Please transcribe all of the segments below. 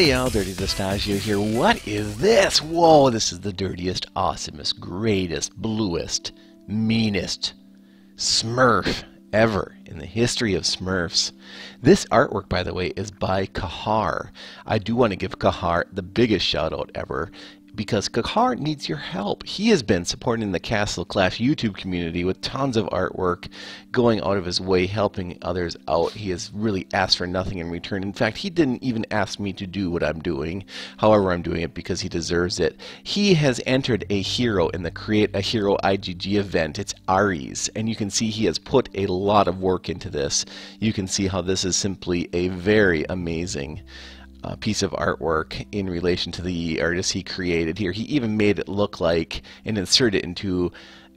Hey y'all, Dirty Distaggio here. What is this? Whoa, this is the dirtiest, awesomest, greatest, bluest, meanest Smurf ever in the history of Smurfs. This artwork, by the way, is by Kahar. I do want to give Kahar the biggest shout out ever, because Kahar needs your help. He has been supporting the Castle Clash YouTube community with tons of artwork, going out of his way, helping others out. He has really asked for nothing in return. In fact, he didn't even ask me to do what I'm doing. However, I'm doing it because he deserves it. He has entered a hero in the Create a Hero IGG event. It's Aries, and you can see he has put a lot of work into this. You can see how this is simply a very amazing piece of artwork in relation to the artist he created here. He even made it look like and insert it into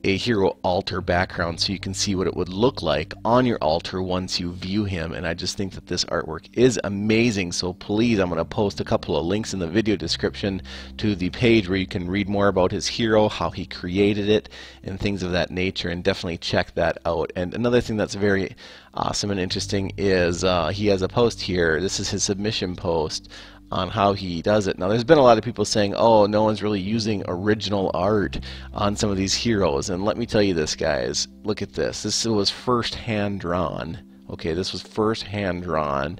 a hero altar background so you can see what it would look like on your altar once you view him. And I just think that this artwork is amazing. So please, I'm going to post a couple of links in the video description to the page where you can read more about his hero, how he created it, and things of that nature, and definitely check that out. And another thing that's very awesome and interesting is he has a post here. This is his submission post on how he does it. Now, there's been a lot of people saying, oh, no one's really using original art on some of these heroes. And let me tell you this, guys. Look at this. This was first hand drawn. Okay, this was first hand drawn,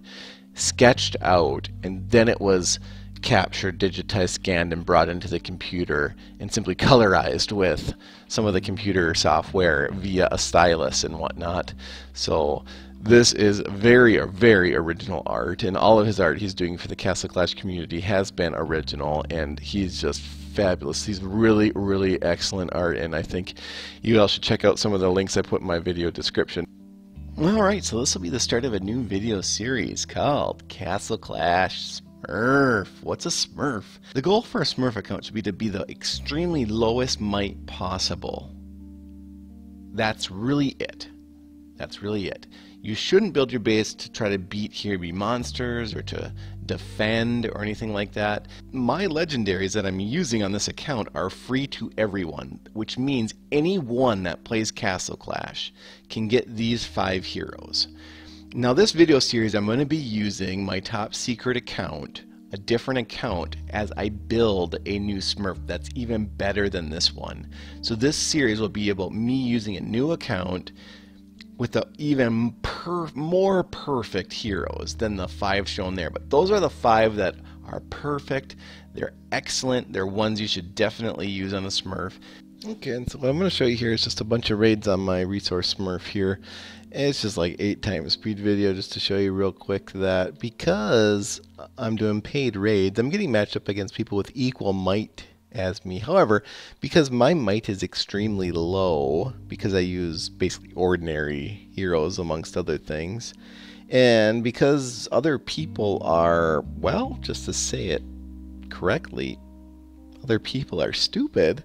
sketched out, and then it was captured, digitized, scanned, and brought into the computer and simply colorized with some of the computer software via a stylus and whatnot. So this is very original art, and all of his art he's doing for the Castle Clash community has been original, and he's just fabulous. He's really excellent art, and I think you all should check out some of the links I put in my video description. Alright, so this will be the start of a new video series called Castle Clash Smurf. What's a Smurf? The goal for a Smurf account should be to be the extremely lowest might possible. That's really it. That's really it. You shouldn't build your base to try to beat here be monsters or to defend or anything like that. My legendaries that I'm using on this account are free to everyone, which means anyone that plays Castle Clash can get these 5 heroes. Now, this video series I'm going to be using my top secret account, a different account, as I build a new Smurf that's even better than this one. So this series will be about me using a new account with the even more perfect heroes than the 5 shown there. But those are the 5 that are perfect. They're excellent. They're ones you should definitely use on a Smurf. Okay, and so what I'm going to show you here is just a bunch of raids on my resource Smurf here. And it's just like 8 times speed video just to show you real quick that because I'm doing paid raids, I'm getting matched up against people with equal might as me. However, because my might is extremely low, because I use basically ordinary heroes amongst other things, and because other people are, well, just to say it correctly, other people are stupid,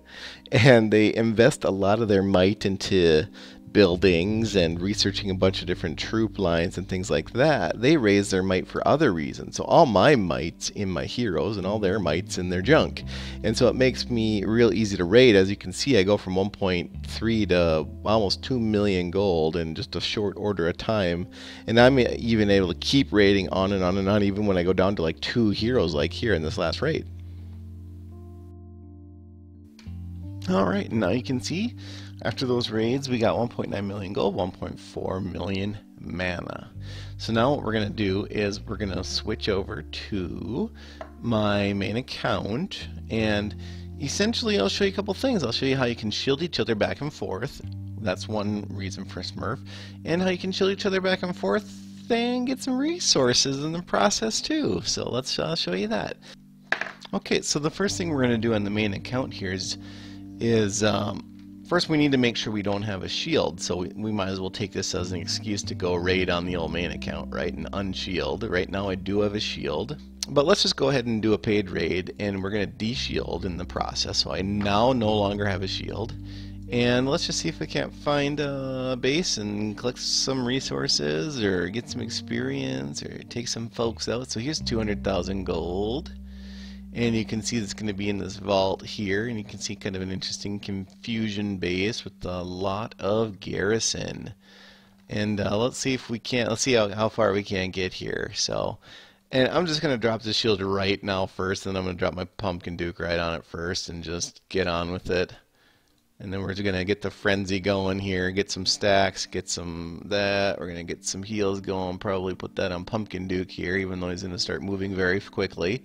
and they invest a lot of their might into buildings and researching a bunch of different troop lines and things like that. They raise their might for other reasons. So all my might's in my heroes and all their might's in their junk. And so it makes me real easy to raid. As you can see, I go from 1.3 to almost 2 million gold in just a short order of time. And I'm even able to keep raiding on and on and on, even when I go down to like 2 heroes like here in this last raid. Alright, now you can see after those raids we got 1.9 million gold, 1.4 million mana. So now what we're going to do is we're going to switch over to my main account, and essentially I'll show you a couple things. I'll show you how you can shield each other back and forth. That's one reason for Smurf. And how you can shield each other back and forth and get some resources in the process too. So let's show you that. Okay, so the first thing we're going to do on the main account here is first we need to make sure we don't have a shield, so we might as well take this as an excuse to go raid on the old main account, right, and unshield. Right now I do have a shield, but let's just go ahead and do a paid raid, and we're going to de-shield in the process, so I now no longer have a shield. And let's just see if we can't find a base and collect some resources or get some experience or take some folks out. So here's 200,000 gold. And you can see it's going to be in this vault here, and you can see kind of an interesting confusion base with a lot of garrison. And let's see if we can, let's see how far we can get here. So And I'm just going to drop the shield right now first, and I'm going to drop my Pumpkin Duke right on it first and just get on with it. And then we're going to get the frenzy going here, get some stacks, get some that. We're going to get some heals going, probably put that on Pumpkin Duke here, even though he's going to start moving very quickly.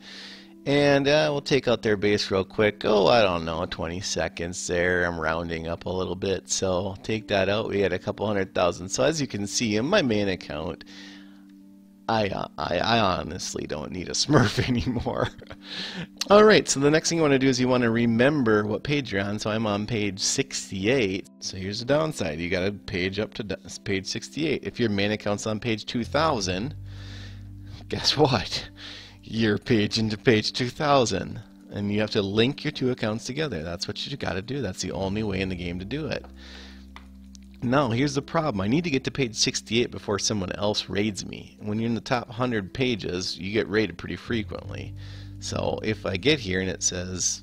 And we'll take out their base real quick. Oh, I don't know, 20 seconds there. I'm rounding up a little bit, so take that out. We had a couple 100,000. So as you can see in my main account, I honestly don't need a Smurf anymore. Alright, so the next thing you want to do is you want to remember what page you're on. So I'm on page 68. So here's the downside. You got to page up to page 68. If your main account's on page 2000, guess what? You're page into page 2000. And you have to link your two accounts together. That's what you got to do. That's the only way in the game to do it. Now, here's the problem. I need to get to page 68 before someone else raids me. When you're in the top 100 pages, you get raided pretty frequently. So if I get here and it says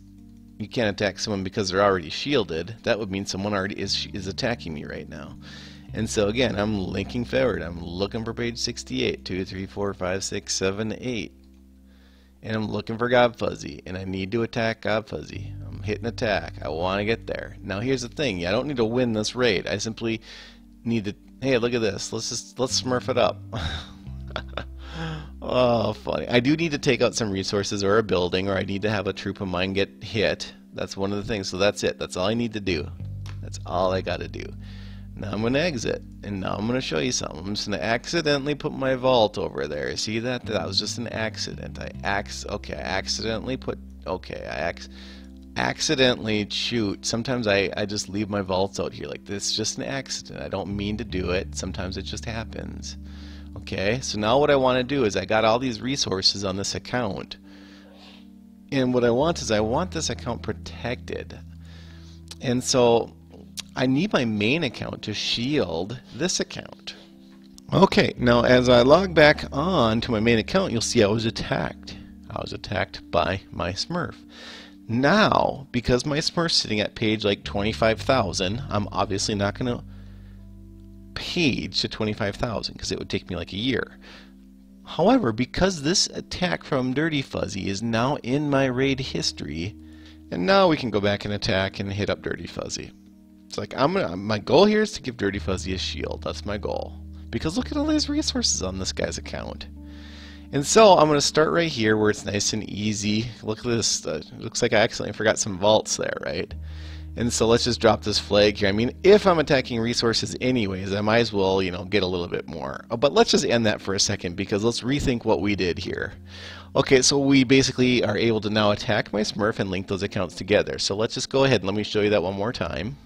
you can't attack someone because they're already shielded, that would mean someone already is attacking me right now. And so again, I'm linking forward. I'm looking for page 68. 2, 3, 4, 5, 6, 7, 8. And I'm looking for God Fuzzy. And I need to attack God Fuzzy. Hit an attack. I want to get there. Now here's the thing. I don't need to win this raid. I simply need to. Hey, look at this. Let's Smurf it up. Oh, funny. I do need to take out some resources or a building, or I need to have a troop of mine get hit. That's one of the things. So that's it. That's all I need to do. That's all I got to do. Now I'm going to exit, and now I'm going to show you something. I'm just going to accidentally put my vault over there. See that? That was just an accident. I accidentally put. Okay, accidentally shoot. Sometimes I just leave my vaults out here like this. It's just an accident. I don't mean to do it. Sometimes it just happens. Okay, so now what I want to do is I got all these resources on this account, and what I want is I want this account protected, and so I need my main account to shield this account. Okay, now as I log back on to my main account, you'll see I was attacked. I was attacked by my Smurf. Now, because my Smurf's sitting at page like 25,000, I'm obviously not going to page to 25,000 because it would take me like a year. However, because this attack from Dirty Fuzzy is now in my raid history, and now we can go back and attack and hit up Dirty Fuzzy. It's like my goal here is to give Dirty Fuzzy a shield. That's my goal. Because look at all these resources on this guy's account. And so I'm going to start right here where it's nice and easy. Look at this. Looks like I accidentally forgot some vaults there, right? And so let's just drop this flag here. I mean, if I'm attacking resources anyways, I might as well, get a little bit more. But let's just end that for a second because let's rethink what we did here. Okay, so we basically are able to now attack my Smurf and link those accounts together. So let's just go ahead and let me show you that one more time.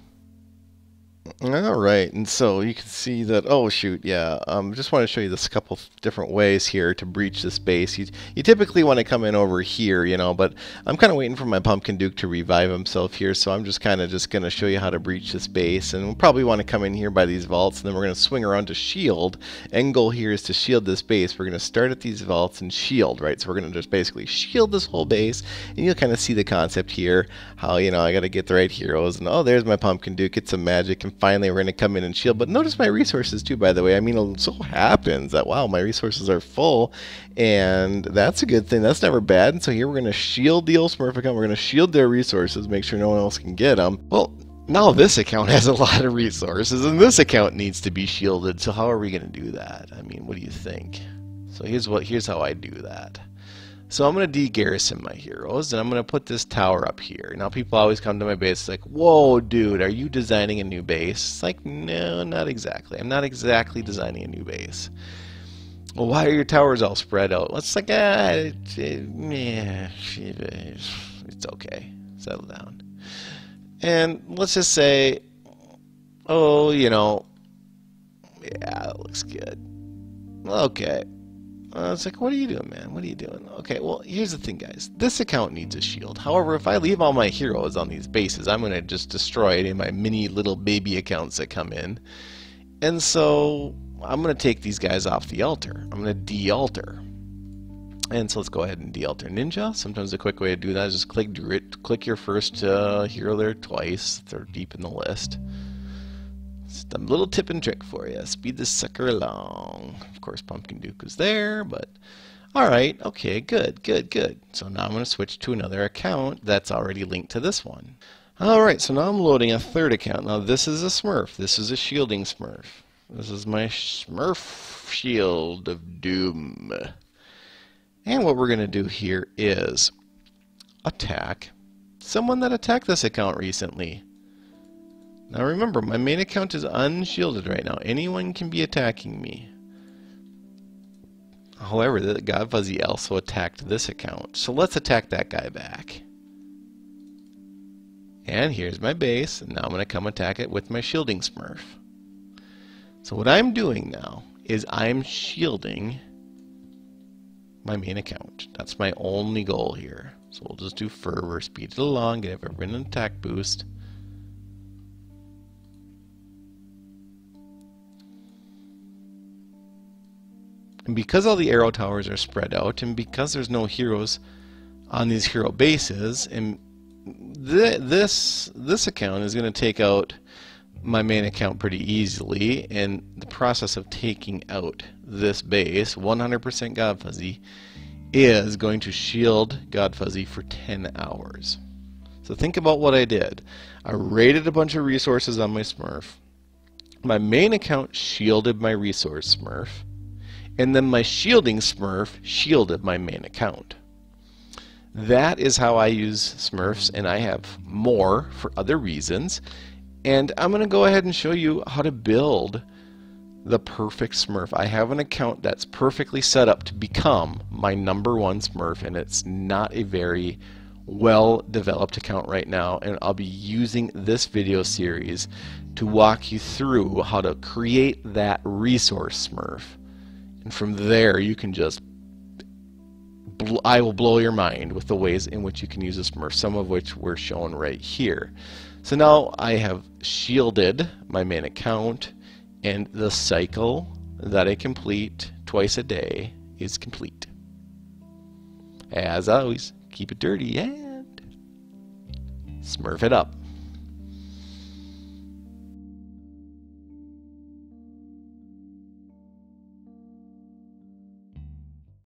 Alright, and so you can see that, oh shoot, yeah, just want to show you this couple different ways here to breach this base. You typically want to come in over here, but I'm kind of waiting for my Pumpkin Duke to revive himself here, so I'm just kind of going to show you how to breach this base, and we'll probably want to come in here by these vaults, and then we're going to swing around to shield. End goal here is to shield this base. We're going to start at these vaults and shield, right? So we're going to just basically shield this whole base, and you'll kind of see the concept here, how, I got to get the right heroes, and oh, there's my Pumpkin Duke, get some magic, and finally we're going to come in and shield. But notice my resources too, by the way. I mean, it so happens that, wow, my resources are full, and that's a good thing. That's never bad. And so here we're going to shield the old Smurf account. We're going to shield their resources, make sure no one else can get them. Well, now this account has a lot of resources, and this account needs to be shielded. So how are we going to do that? I mean, what do you think? So here's how I do that. So I'm going to de-garrison my heroes, and I'm going to put this tower up here. Now people always come to my base like, whoa, dude, are you designing a new base? It's like, no, not exactly. I'm not exactly designing a new base. Well, why are your towers all spread out? It's like, it's okay. Settle down. And let's just say, oh, yeah, it looks good. Okay. It's like, what are you doing, man? What are you doing? Okay, well, here's the thing, guys. This account needs a shield. However, if I leave all my heroes on these bases, I'm going to just destroy any of my mini little baby accounts that come in. And so I'm going to take these guys off the altar. I'm going to de-altar. And so let's go ahead and de-altar Ninja. Sometimes a quick way to do that is just click your first hero there twice. They're deep in the list. Just a little tip and trick for you. Speed this sucker along. Of course, Pumpkin Duke was there, but Alright, okay, good, good, good. So now I'm going to switch to another account that's already linked to this one. Alright, so now I'm loading a third account. Now this is a Smurf. This is a shielding Smurf. This is my Smurf Shield of Doom. And what we're going to do here is attack someone that attacked this account recently. Now remember, my main account is unshielded right now. Anyone can be attacking me. However, the God Fuzzy also attacked this account. So let's attack that guy back. And here's my base, and now I'm going to come attack it with my shielding Smurf. So what I'm doing now is I'm shielding my main account. That's my only goal here. So we'll just do fervor, speed it along, give everyone an attack boost. And because all the arrow towers are spread out, and because there's no heroes on these hero bases, and this account is going to take out my main account pretty easily. And the process of taking out this base, 100% God Fuzzy, is going to shield God Fuzzy for 10 hours. So think about what I did. I raided a bunch of resources on my Smurf. My main account shielded my resource Smurf. And then my shielding Smurf shielded my main account. That is how I use Smurfs, and I have more for other reasons. And I'm going to go ahead and show you how to build the perfect Smurf. I have an account that's perfectly set up to become my #1 Smurf, and it's not a very well developed account right now, and I'll be using this video series to walk you through how to create that resource Smurf. And from there, you can just, I will blow your mind with the ways in which you can use a Smurf, some of which were shown right here. So now I have shielded my main account, and the cycle that I complete twice a day is complete. As always, keep it dirty and Smurf it up.